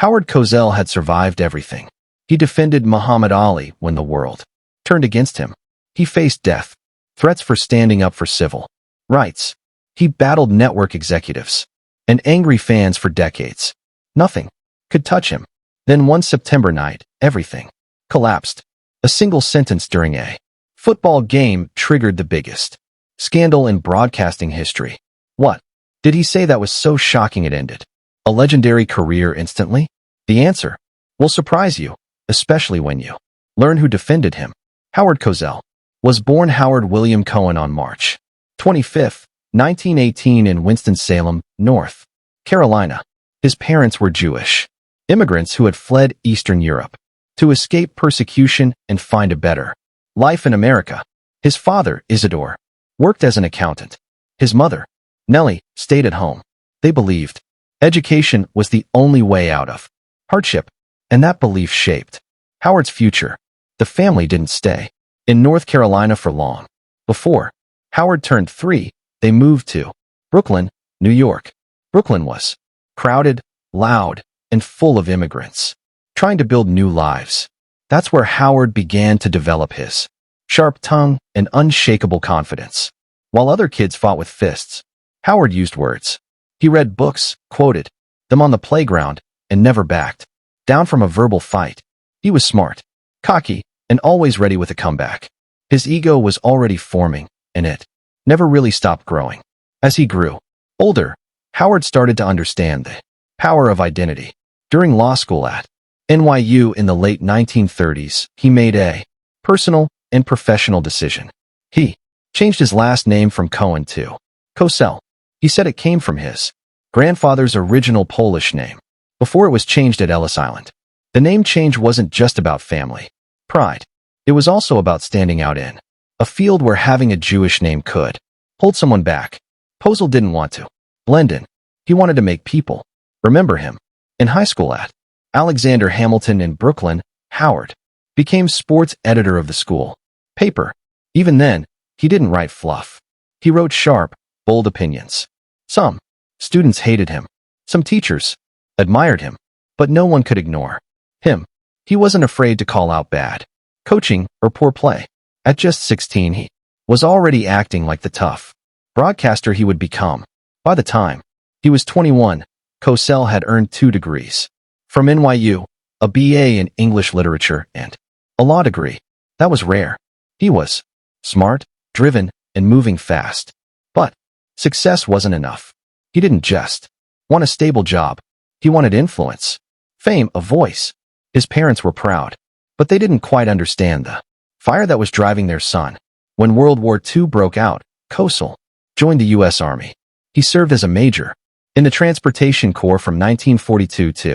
Howard Cosell had survived everything. He defended Muhammad Ali when the world turned against him. He faced death, threats for standing up for civil rights. He battled network executives and angry fans for decades. Nothing could touch him. Then one September night, everything collapsed. A single sentence during a football game triggered the biggest scandal in broadcasting history. What did he say that was so shocking it ended a legendary career instantly? The answer will surprise you, especially when you learn who defended him. Howard Cosell was born Howard William Cohen on March 25, 1918 in Winston-Salem, North Carolina. His parents were Jewish immigrants who had fled Eastern Europe to escape persecution and find a better life in America. His father, Isidore, worked as an accountant. His mother, Nellie, stayed at home. They believed education was the only way out of hardship, and that belief shaped Howard's future. The family didn't stay in North Carolina for long. Before Howard turned 3, they moved to Brooklyn, New York. Brooklyn was crowded, loud, and full of immigrants trying to build new lives. That's where Howard began to develop his sharp tongue and unshakable confidence. While other kids fought with fists, Howard used words. He read books, quoted them on the playground, and never backed down from a verbal fight. He was smart, cocky, and always ready with a comeback. His ego was already forming, and it never really stopped growing. As he grew older, Howard started to understand the power of identity. During law school at NYU in the late 1930s, he made a personal and professional decision. He changed his last name from Cohen to Cosell. He said it came from his grandfather's original Polish name before it was changed at Ellis Island. The name change wasn't just about family pride. It was also about standing out in a field where having a Jewish name could hold someone back. Cosell didn't want to blend in. He wanted to make people remember him. In high school at Alexander Hamilton in Brooklyn, Howard became sports editor of the school paper. Even then, he didn't write fluff. He wrote sharp, bold opinions. Some students hated him. Some teachers admired him, but no one could ignore him. He wasn't afraid to call out bad coaching or poor play. At just 16, he was already acting like the tough broadcaster he would become. By the time he was 21, Cosell had earned 2 degrees from NYU, a BA in English literature and a law degree. That was rare. He was smart, driven, and moving fast. But success wasn't enough. He didn't just want a stable job. He wanted influence, fame, a voice. His parents were proud, but they didn't quite understand the fire that was driving their son. When World War II broke out, Cosell joined the U.S. Army. He served as a major in the Transportation Corps from 1942 to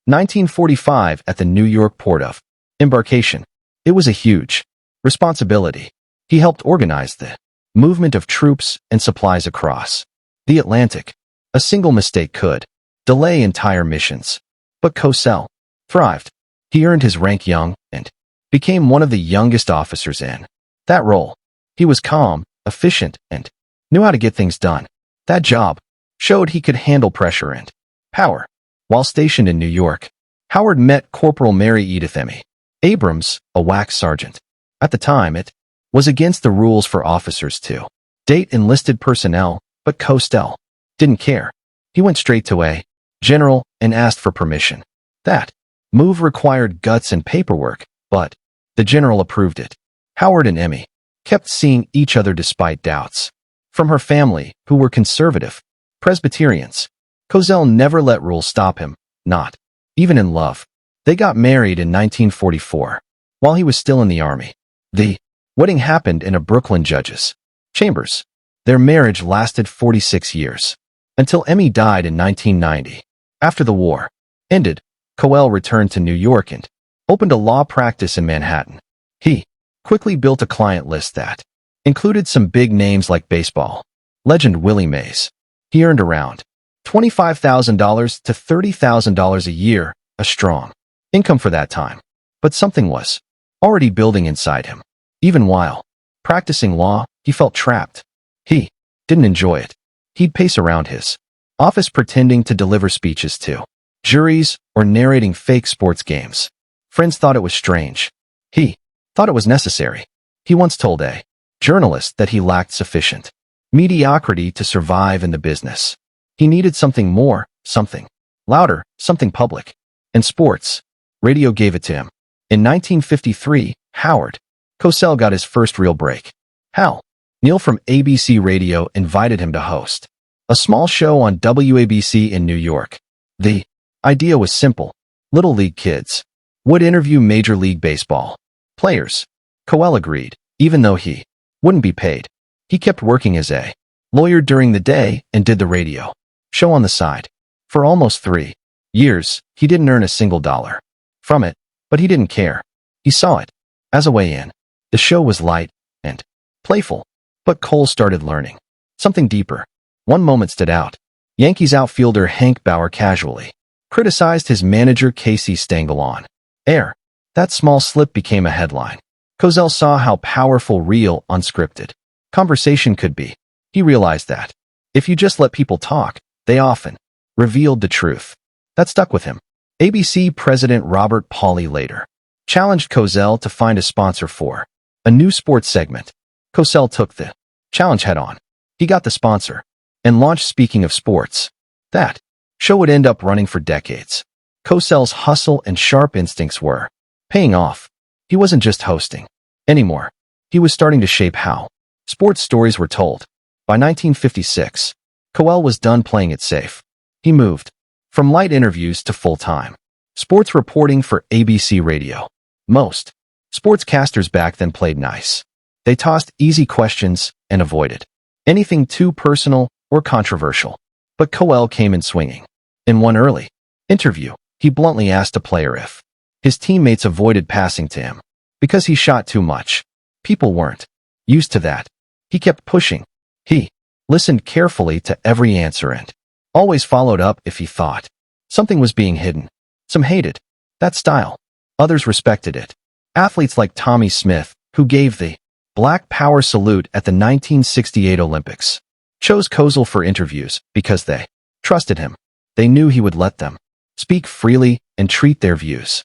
1945 at the New York port of embarkation. It was a huge responsibility. He helped organize the movement of troops and supplies across the Atlantic. A single mistake could delay entire missions. But Cosell thrived. He earned his rank young and became one of the youngest officers in that role. He was calm, efficient, and knew how to get things done. That job showed he could handle pressure and power. While stationed in New York, Howard met Corporal Mary Edith Emmy Abrams, a wax sergeant. At the time, it was against the rules for officers to date enlisted personnel, but Cosell didn't care. He went straight to a general and asked for permission. That move required guts and paperwork, but the general approved it. Howard and Emmy kept seeing each other despite doubts from her family, who were conservative Presbyterians. Cosell never let rules stop him, not even in love. They got married in 1944, while he was still in the Army. The wedding happened in a Brooklyn judge's chambers. Their marriage lasted 46 years, until Emmy died in 1990. After the war ended, Cosell returned to New York and opened a law practice in Manhattan. He quickly built a client list that included some big names like baseball legend Willie Mays. He earned around $25,000 to $30,000 a year, a strong income for that time. But something was already building inside him. Even while practicing law, he felt trapped. He didn't enjoy it. He'd pace around his office pretending to deliver speeches to juries, or narrating fake sports games. Friends thought it was strange. He thought it was necessary. He once told a journalist that he lacked sufficient mediocrity to survive in the business. He needed something more, something louder, something public. And sports, radio gave it to him. In 1953, Howard Cosell got his first real break. Hal Neal from ABC Radio invited him to host a small show on WABC in New York. The idea was simple. Little league kids would interview Major League Baseball players. Cosell agreed, even though he wouldn't be paid. He kept working as a lawyer during the day and did the radio show on the side. For almost 3 years, he didn't earn a single dollar from it, but he didn't care. He saw it as a way in. The show was light and playful, but Cole started learning something deeper. One moment stood out. Yankees outfielder Hank Bauer casually criticized his manager Casey Stengel on air. That small slip became a headline. Cosell saw how powerful real, unscripted conversation could be. He realized that if you just let people talk, they often revealed the truth. That stuck with him. ABC President Robert Pauley later challenged Cosell to find a sponsor for a new sports segment. Cosell took the challenge head-on. He got the sponsor and launched Speaking of Sports. That show would end up running for decades. Cosell's hustle and sharp instincts were paying off. He wasn't just hosting anymore. He was starting to shape how sports stories were told. By 1956, Cosell was done playing it safe. He moved from light interviews to full-time sports reporting for ABC Radio. Most sportscasters back then played nice. They tossed easy questions and avoided anything too personal or controversial. But Cosell came in swinging. In one early interview, he bluntly asked a player if his teammates avoided passing to him because he shot too much. People weren't used to that. He kept pushing. He listened carefully to every answer and always followed up if he thought something was being hidden. Some hated that style. Others respected it. Athletes like Tommy Smith, who gave the Black Power salute at the 1968 Olympics, chose Cosell for interviews because they trusted him. They knew he would let them speak freely and treat their views